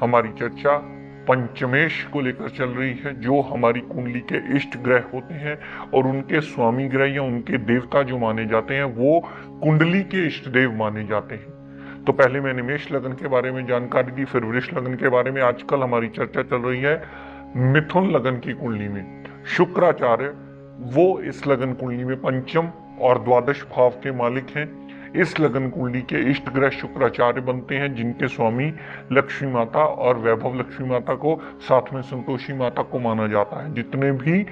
हमारी चर्चा पंचमेश को लेकर चल रही है, जो हमारी कुंडली के इष्ट ग्रह होते हैं और उनके स्वामी ग्रह या उनके देवता जो माने जाते हैं वो कुंडली के इष्ट देव माने जाते हैं। तो पहले मैंने मेष लगन के बारे में जानकारी दी, फिर वृष लगन के बारे में। आजकल हमारी चर्चा चल रही है मिथुन लगन की कुंडली में। शुक्राचार्य वो इस लगन कुंडली में पंचम और द्वादश भाव के मालिक हैं। इस लगन कुंडली के इष्ट ग्रह शुक्राचार्य बनते हैं, जिनके स्वामी लक्ष्मी माता और वैभव लक्ष्मी माता को, साथ में संतोषी माता को माना जाता है। जितने भी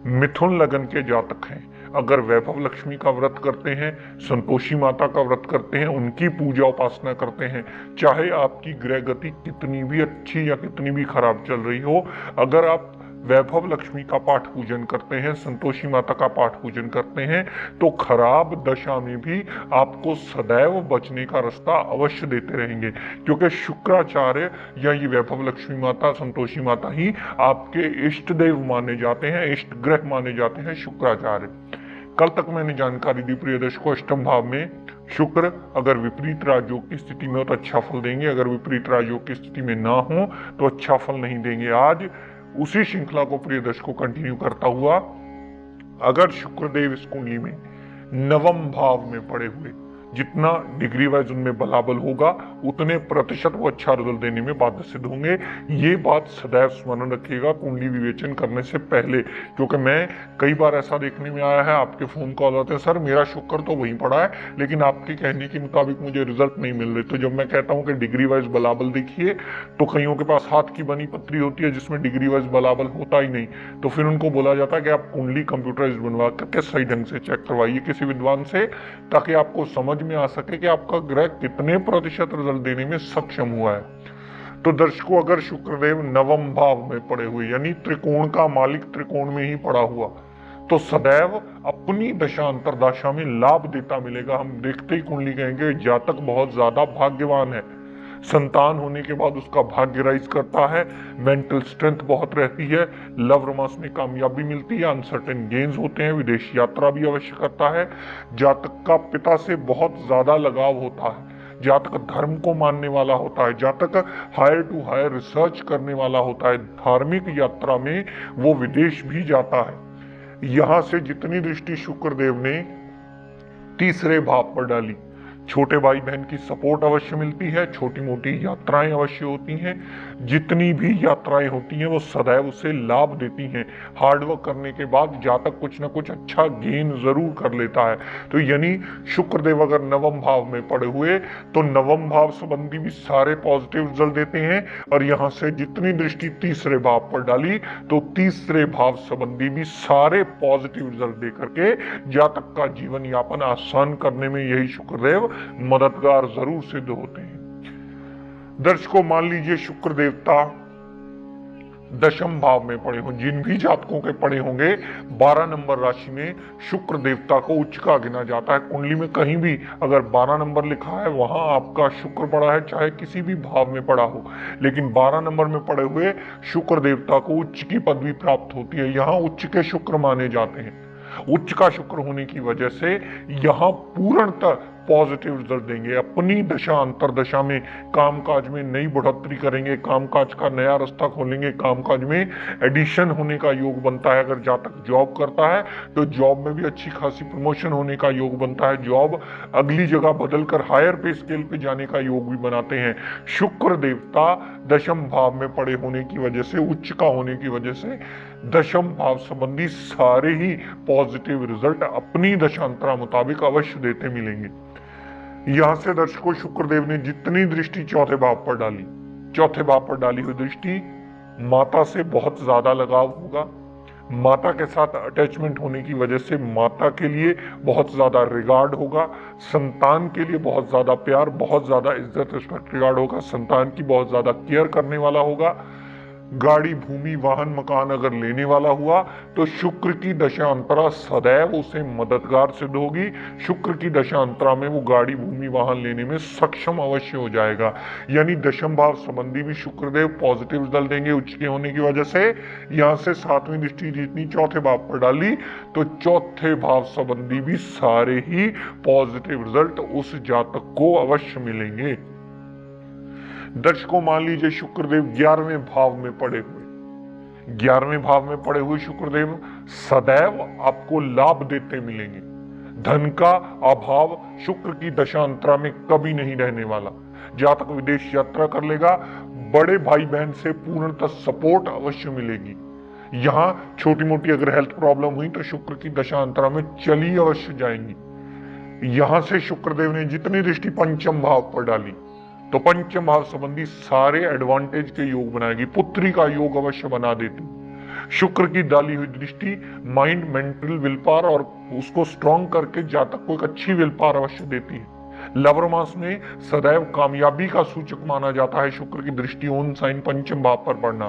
मिथुन लगन के जातक हैं, अगर वैभव लक्ष्मी का व्रत करते हैं, संतोषी माता का व्रत करते हैं, उनकी पूजा उपासना करते हैं, चाहे आपकी ग्रह गति कितनी भी अच्छी या कितनी भी खराब चल रही हो, अगर आप वैभव लक्ष्मी का पाठ पूजन करते हैं, संतोषी माता का पाठ पूजन करते हैं, तो खराब दशा में भी आपको सदैव बचने का रास्ता अवश्य देते रहेंगे, क्योंकि शुक्राचार्य या ये वैभव लक्ष्मी माता, संतोषी माता ही आपके इष्ट देव माने जाते हैं, इष्ट ग्रह माने जाते हैं शुक्राचार्य। कल तक मैंने जानकारी दी प्रिय दर्शकों, अष्टम भाव में शुक्र अगर विपरीत राजयोग की स्थिति में हो तो अच्छा फल देंगे, अगर विपरीत राजयोग की स्थिति में ना हो तो अच्छा फल नहीं देंगे। आज उसी श्रृंखला को प्रिय दर्शकों कंटिन्यू करता हुआ, अगर शुक्रदेव इस कुंडली में नवम भाव में पड़े हुए, जितना डिग्री वाइज उनमें बलाबल होगा उतने प्रतिशत वो अच्छा रिजल्ट देने में बाध्य सिद्ध होंगे। ये बात सदैव स्मरण रखिएगा कुंडली विवेचन करने से पहले, क्योंकि मैं कई बार ऐसा देखने में आया है, आपके फोन कॉल आते हैं, सर मेरा शुक्र तो वहीं पड़ा है लेकिन आपके कहने के मुताबिक मुझे रिजल्ट नहीं मिल रहे। तो जब मैं कहता हूँ कि डिग्री वाइज बलाबल देखिए, तो कईयों के पास हाथ की बनी पत्री होती है जिसमें डिग्री वाइज बलाबल होता ही नहीं, तो फिर उनको बोला जाता है कि आप कुंडली कंप्यूटराइज बनवा करके सही ढंग से चेक करवाइए किसी विद्वान से, ताकि आपको समझ में आ सके कि आपका ग्रह कितने प्रतिशत रिजल्ट देने में सक्षम हुआ है। तो दर्शकों, अगर शुक्रदेव नवम भाव में पड़े हुए, यानी त्रिकोण का मालिक त्रिकोण में ही पड़ा हुआ, तो सदैव अपनी दशा अंतरदशा में लाभ देता मिलेगा। हम देखते ही कुंडली कहेंगे जातक बहुत ज्यादा भाग्यवान है, संतान होने के बाद उसका भाग्य राइज करता है, मेंटल स्ट्रेंथ बहुत रहती है, लव रोमांस में कामयाबी मिलती है, अनसर्टेन गेन्स होते हैं, विदेश यात्रा भी अवश्य करता है, जातक का पिता से बहुत ज्यादा लगाव होता है, जातक धर्म को मानने वाला होता है, जातक हायर टू हायर रिसर्च करने वाला होता है, धार्मिक यात्रा में वो विदेश भी जाता है। यहां से जितनी दृष्टि शुक्रदेव ने तीसरे भाव पर डाली, छोटे भाई बहन की सपोर्ट अवश्य मिलती है, छोटी मोटी यात्राएं अवश्य होती हैं, जितनी भी यात्राएं होती हैं वो सदैव उसे लाभ देती हैं। हार्डवर्क करने के बाद जातक कुछ ना कुछ अच्छा गेन जरूर कर लेता है। तो यानी शुक्रदेव अगर नवम भाव में पड़े हुए तो नवम भाव संबंधी भी सारे पॉजिटिव रिजल्ट देते हैं, और यहां से जितनी दृष्टि तीसरे भाव पर डाली तो तीसरे भाव संबंधी भी सारे पॉजिटिव रिजल्ट दे करके जातक का जीवन यापन आसान करने में यही शुक्रदेव मददगार जरूर सिद्ध होते हैं। दर्शकों, मान लीजिए शुक्र देवता दशम भाव में पड़े हों, जिन भी जातकों के पड़े होंगे 12 नंबर राशि में शुक्र देवता को उच्च का गिना जाता है। कुंडली में कहीं भी अगर 12 नंबर लिखा है वहां आपका शुक्र पड़ा है, चाहे किसी भी भाव में पड़ा हो, लेकिन 12 नंबर में पड़े हुए शुक्र देवता को उच्च की पदवी प्राप्त होती है। यहाँ उच्च के शुक्र माने जाते हैं। उच्च का शुक्र होने की वजह से यहां पूर्णतः पॉजिटिव रिजल्ट देंगे। अपनी दशा अंतरदशा में कामकाज में नई बढ़ोतरी करेंगे, कामकाज का नया रास्ता खोलेंगे, कामकाज में एडिशन होने का योग बनता है। अगर जातक जॉब करता है तो जॉब में भी अच्छी खासी प्रमोशन होने का योग बनता है, जॉब अगली जगह बदलकर हायर पे स्केल पे जाने का योग भी बनाते हैं। शुक्र देवता दशम भाव में पड़े होने की वजह से, उच्च का होने की वजह से दशम भाव संबंधी सारे ही पॉजिटिव रिजल्ट अपनी दशांतरा मुताबिक अवश्य देते मिलेंगे। यहां से दर्शकों, शुक्रदेव ने जितनी दृष्टि चौथे भाव पर डाली, चौथे भाव पर डाली हुई दृष्टि, माता से बहुत ज्यादा लगाव होगा, माता के साथ अटैचमेंट होने की वजह से माता के लिए बहुत ज्यादा रिगार्ड होगा, संतान के लिए बहुत ज्यादा प्यार, बहुत ज्यादा इज्जत रिस्पेक्ट रिगार्ड होगा, संतान की बहुत ज्यादा केयर करने वाला होगा। गाड़ी भूमि वाहन मकान अगर लेने वाला हुआ तो शुक्र की दशांतरा सदैव उसे मददगार सिद्ध होगी। शुक्र की दशांतरा में वो गाड़ी भूमि वाहन लेने में सक्षम अवश्य हो जाएगा। यानी दशम भाव संबंधी भी शुक्रदेव पॉजिटिव रिजल्ट देंगे उच्च के होने की वजह से। यहां से सातवीं दृष्टि जितनी चौथे भाव पर डाली तो चौथे भाव संबंधी भी सारे ही पॉजिटिव रिजल्ट उस जातक को अवश्य मिलेंगे। दर्शकों, मान लीजिए शुक्रदेव 11वें भाव में पड़े हुए, 11वें भाव में पड़े हुए शुक्रदेव सदैव आपको लाभ देते मिलेंगे। धन का अभाव शुक्र की दशांतरा में कभी नहीं रहने वाला। जातक विदेश यात्रा कर लेगा, बड़े भाई बहन से पूर्णतः सपोर्ट अवश्य मिलेगी। यहाँ छोटी मोटी अगर हेल्थ प्रॉब्लम हुई तो शुक्र की दशांतरा में चली अवश्य जाएंगी। यहां से शुक्रदेव ने जितनी दृष्टि पंचम भाव पर डाली तो पंचम भाव संबंधी सारे एडवांटेज के योग बनाएगी। पुत्री का योग अवश्य बना देती। शुक्र की डाली हुई दृष्टि माइंड, मेंटल विल पावर और उसको स्ट्रॉन्ग करके जातक को एक अच्छी विल पावर अवश्य देती है। लवर मास में सदैव कामयाबी का सूचक माना जाता है शुक्र की दृष्टि ओन साइन पंचम भाव पर पड़ना।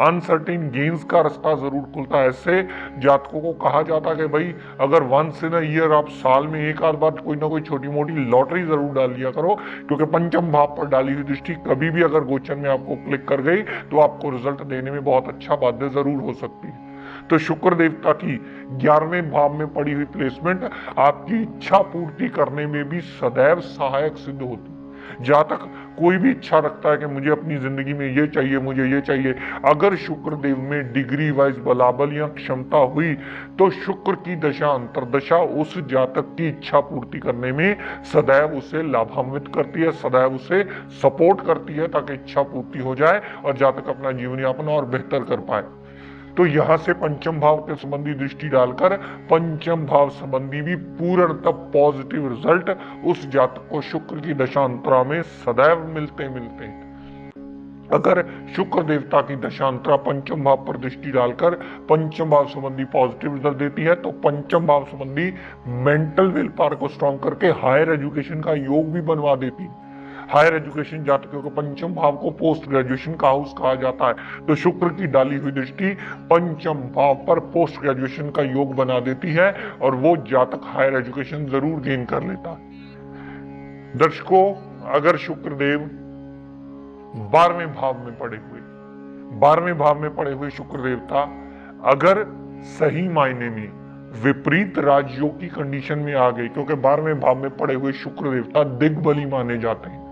अनसर्टेन गेन्स का रास्ता जरूर खुलता है। ऐसे जातकों को कहा जाता है कि भाई अगर वंस इन अ ईयर, आप साल में एक आध बार कोई ना कोई छोटी मोटी लॉटरी जरूर डाल लिया करो, क्योंकि पंचम भाव पर डाली हुई दृष्टि कभी भी अगर गोचर में आपको क्लिक कर गई तो आपको रिजल्ट देने में बहुत अच्छा बाध्य जरूर हो सकती है। तो शुक्र देवता की 11वें भाव में पड़ी हुई प्लेसमेंट आपकी इच्छा पूर्ति करने में भी सदैव सहायक सिद्ध होती। जातक कोई भी इच्छा रखता है कि मुझे अपनी जिंदगी में ये चाहिए, मुझे ये चाहिए, अगर शुक्र देव में डिग्री वाइज बलाबल या क्षमता हुई तो शुक्र की दशा अंतरदशा उस जातक की इच्छा पूर्ति करने में सदैव उसे लाभान्वित करती है, सदैव उसे सपोर्ट करती है ताकि इच्छा पूर्ति हो जाए और जातक अपना जीवन यापन और बेहतर कर पाए। तो यहां से पंचम भाव के संबंधी दृष्टि डालकर पंचम भाव संबंधी भी पूर्णतः पॉजिटिव रिजल्ट उस जातक को शुक्र की दशांतरा में सदैव मिलते हैं। अगर शुक्र देवता की दशांतरा पंचम भाव पर दृष्टि डालकर पंचम भाव संबंधी पॉजिटिव रिजल्ट देती है तो पंचम भाव संबंधी मेंटल विल पावर को स्ट्रॉन्ग करके हायर एजुकेशन का योग भी बनवा देती है। हायर एजुकेशन जातकों को पंचम भाव को पोस्ट ग्रेजुएशन का हाउस कहा जाता है। तो शुक्र की डाली हुई दृष्टि पंचम भाव पर पोस्ट ग्रेजुएशन का योग बना देती है और वो जातक हायर एजुकेशन जरूर गेन कर लेता है। दर्शकों, अगर शुक्रदेव 12वें भाव में पड़े हुए, 12वें भाव में पड़े हुए शुक्र देवता अगर सही मायने में विपरीत राजयोग की कंडीशन में आ गई, क्योंकि 12वें भाव में पड़े हुए शुक्र देवता दिग्बली माने जाते हैं,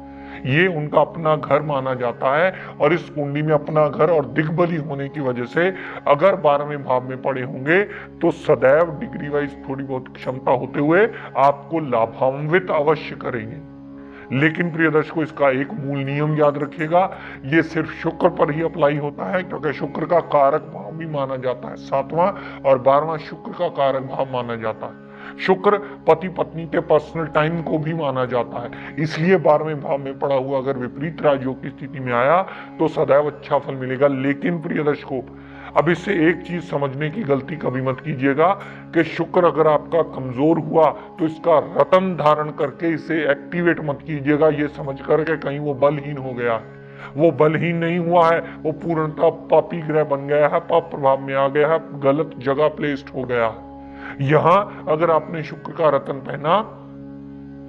ये उनका अपना घर माना जाता है और इस कुंडली में अपना घर और दिग्बली होने की वजह से अगर 12वें भाव में पड़े होंगे तो सदैव डिग्री वाइज थोड़ी बहुत क्षमता होते हुए आपको लाभान्वित अवश्य करेंगे। लेकिन प्रिय दर्शकों, इसका एक मूल नियम याद रखिएगा, ये सिर्फ शुक्र पर ही अप्लाई होता है, क्योंकि शुक्र का कारक भाव भी माना जाता है 7वां और 12वां शुक्र का कारक भाव माना जाता है। शुक्र पति पत्नी के पर्सनल टाइम को भी माना जाता है, इसलिए 12वें भाव में पड़ा हुआ अगर विपरीत राजयोग की स्थिति में आया तो सदैव अच्छा फल मिलेगा। लेकिन प्रिय दर्शकों, अब इससे एक चीज समझने की गलती कभी मत कीजिएगा कि शुक्र अगर आपका कमजोर हुआ तो इसका रतन धारण करके इसे एक्टिवेट मत कीजिएगा ये समझ कर के कहीं वो बलहीन हो गया है। वो बलहीन नहीं हुआ है, वो पूर्णतः पापी ग्रह बन गया है, पाप प्रभाव में आ गया है, गलत जगह प्लेस्ड हो गया है। यहां अगर आपने शुक्र का रतन पहना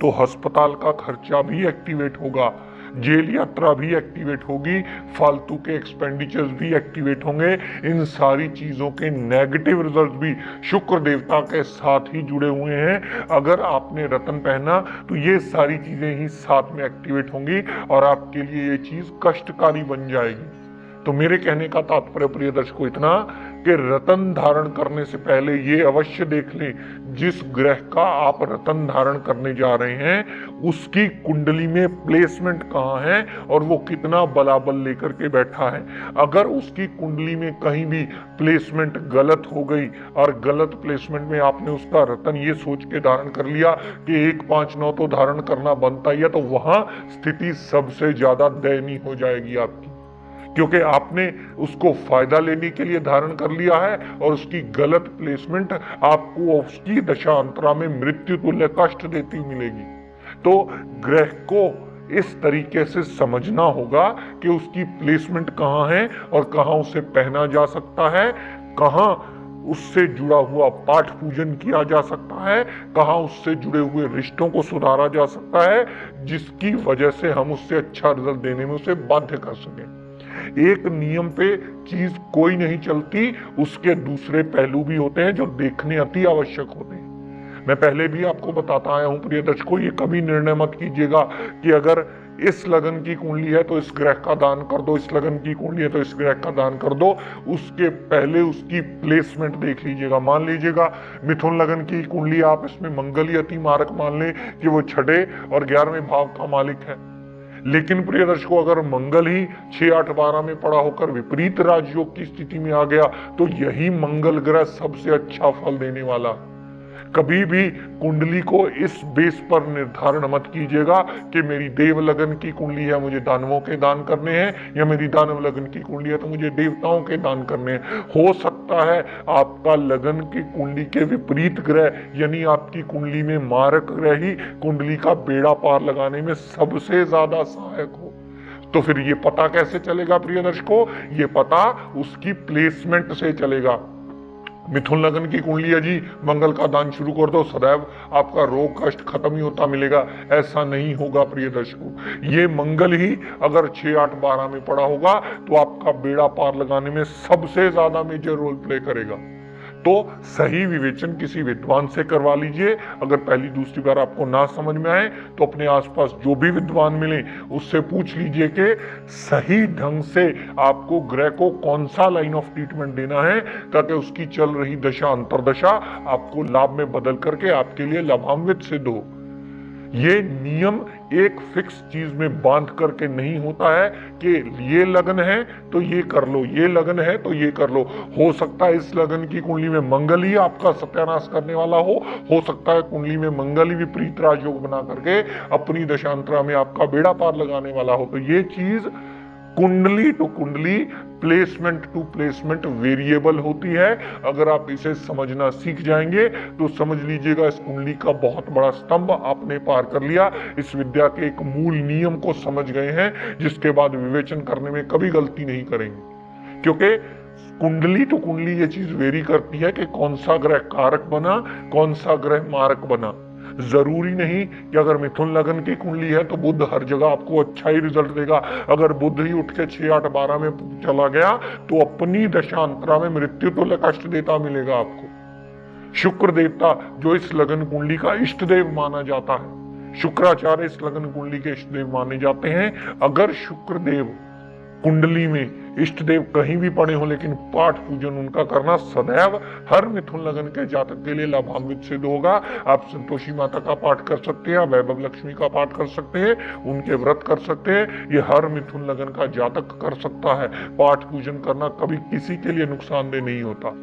तो अस्पताल का खर्चा भी एक्टिवेट होगा, जेल यात्रा भी एक्टिवेट होगी, फालतू के एक्सपेंडिचर्स भी एक्टिवेट होंगे। इन सारी चीजों के नेगेटिव रिजल्ट भी शुक्र देवता के साथ ही जुड़े हुए हैं। अगर आपने रतन पहना तो ये सारी चीजें ही साथ में एक्टिवेट होंगी और आपके लिए ये चीज कष्टकारी बन जाएगी। तो मेरे कहने का तात्पर्य प्रिय दर्शकों इतना कि रतन धारण करने से पहले ये अवश्य देख लें जिस ग्रह का आप रतन धारण करने जा रहे हैं उसकी कुंडली में प्लेसमेंट कहाँ है और वो कितना बलाबल लेकर के बैठा है। अगर उसकी कुंडली में कहीं भी प्लेसमेंट गलत हो गई और गलत प्लेसमेंट में आपने उसका रतन ये सोच के धारण कर लिया कि 1 5 9 तो धारण करना बनता ही है, तो वहां स्थिति सबसे ज्यादा दयनीय हो जाएगी आपकी, क्योंकि आपने उसको फायदा लेने के लिए धारण कर लिया है और उसकी गलत प्लेसमेंट आपको उसकी दशांतरा में मृत्यु तुल्य कष्ट देती मिलेगी। तो ग्रह को इस तरीके से समझना होगा कि उसकी प्लेसमेंट कहाँ है और कहाँ उसे पहना जा सकता है, कहाँ उससे जुड़ा हुआ पाठ पूजन किया जा सकता है, कहाँ उससे जुड़े हुए रिश्तों को सुधारा जा सकता है, जिसकी वजह से हम उससे अच्छा रिजल्ट देने में उसे बाध्य कर सकें। एक नियम पे चीज कोई नहीं चलती, उसके दूसरे पहलू भी होते हैं जो देखने अति आवश्यक होते हैं। मैं पहले भी आपको बताता आया हूं प्रिय दर्शकों, ये कभी निर्णय मत कीजिएगा कि अगर इस लगन की कुंडली है तो इस ग्रह का दान कर दो, इस लगन की कुंडली है तो इस ग्रह का दान कर दो। उसके पहले उसकी प्लेसमेंट देख लीजिएगा। मान लीजिएगा मिथुन लगन की कुंडली, आप इसमें मंगल ही अति मारक मान लें कि वो 6 और 11वें भाव का मालिक है। लेकिन प्रिय दर्शकों, अगर मंगल ही 6, 8, 12 में पड़ा होकर विपरीत राजयोग की स्थिति में आ गया तो यही मंगल ग्रह सबसे अच्छा फल देने वाला। कभी भी कुंडली को इस बेस पर निर्धारण मत कीजिएगा कि मेरी देव लगन की कुंडली है मुझे दानवों के दान करने हैं, या मेरी दानव लगन की कुंडली है तो मुझे देवताओं के दान करने हैं। हो सकता है आपका लगन की कुंडली के विपरीत ग्रह यानी आपकी कुंडली में मारक ग्रह ही कुंडली का बेड़ा पार लगाने में सबसे ज्यादा सहायक हो। तो फिर ये पता कैसे चलेगा प्रिय दर्शकों? ये पता उसकी प्लेसमेंट से चलेगा। मिथुन लगन की कुंडली है जी, मंगल का दान शुरू कर दो, सदैव आपका रोग कष्ट खत्म ही होता मिलेगा, ऐसा नहीं होगा प्रिय दर्शकों। ये मंगल ही अगर 6, 8, 12 में पड़ा होगा तो आपका बेड़ा पार लगाने में सबसे ज्यादा मेजर रोल प्ले करेगा। तो सही विवेचन किसी विद्वान से करवा लीजिए। अगर पहली दूसरी बार आपको ना समझ में आए तो अपने आसपास जो भी विद्वान मिले उससे पूछ लीजिए कि सही ढंग से आपको ग्रह को कौन सा लाइन ऑफ ट्रीटमेंट देना है, ताकि उसकी चल रही दशा अंतरदशा आपको लाभ में बदल करके आपके लिए लाभान्वित सिद्ध हो। ये नियम एक फिक्स चीज में बांध करके नहीं होता है कि ये लगन है तो ये कर लो, ये लगन है तो ये कर लो। हो सकता है इस लगन की कुंडली में मंगल ही आपका सत्यानाश करने वाला हो सकता है कुंडली में मंगल ही विपरीत राजयोग बना करके अपनी दशांतरा में आपका बेड़ा पार लगाने वाला हो। तो ये चीज कुंडली टू कुंडली, प्लेसमेंट टू प्लेसमेंट वेरिएबल होती है। अगर आप इसे समझना सीख जाएंगे तो समझ लीजिएगा इस कुंडली का बहुत बड़ा स्तंभ आपने पार कर लिया। इस विद्या के एक मूल नियम को समझ गए हैं, जिसके बाद विवेचन करने में कभी गलती नहीं करेंगे। क्योंकि कुंडली टू कुंडली ये चीज वेरी करती है कि कौन सा ग्रह कारक बना, कौन सा ग्रह मारक बना। जरूरी नहीं कि अगर मिथुन लगन की कुंडली है तो बुध हर जगह आपको अच्छा ही रिजल्ट देगा। अगर बुध ही उठ के 6, 8, 12 में चला गया तो अपनी दशांतरा में मृत्यु तो कष्ट देता मिलेगा आपको। शुक्र देवता जो इस लगन कुंडली का इष्ट देव माना जाता है, शुक्राचार्य इस लगन कुंडली के इष्ट देव माने जाते हैं। अगर शुक्र देव कुंडली में इष्ट देव कहीं भी पड़े हो, लेकिन पाठ पूजन उनका करना सदैव हर मिथुन लगन के जातक के लिए लाभान्वित सिद्ध होगा। आप संतोषी माता का पाठ कर सकते हैं, वैभव लक्ष्मी का पाठ कर सकते हैं, उनके व्रत कर सकते हैं। ये हर मिथुन लगन का जातक कर सकता है। पाठ पूजन करना कभी किसी के लिए नुकसानदेह नहीं होता।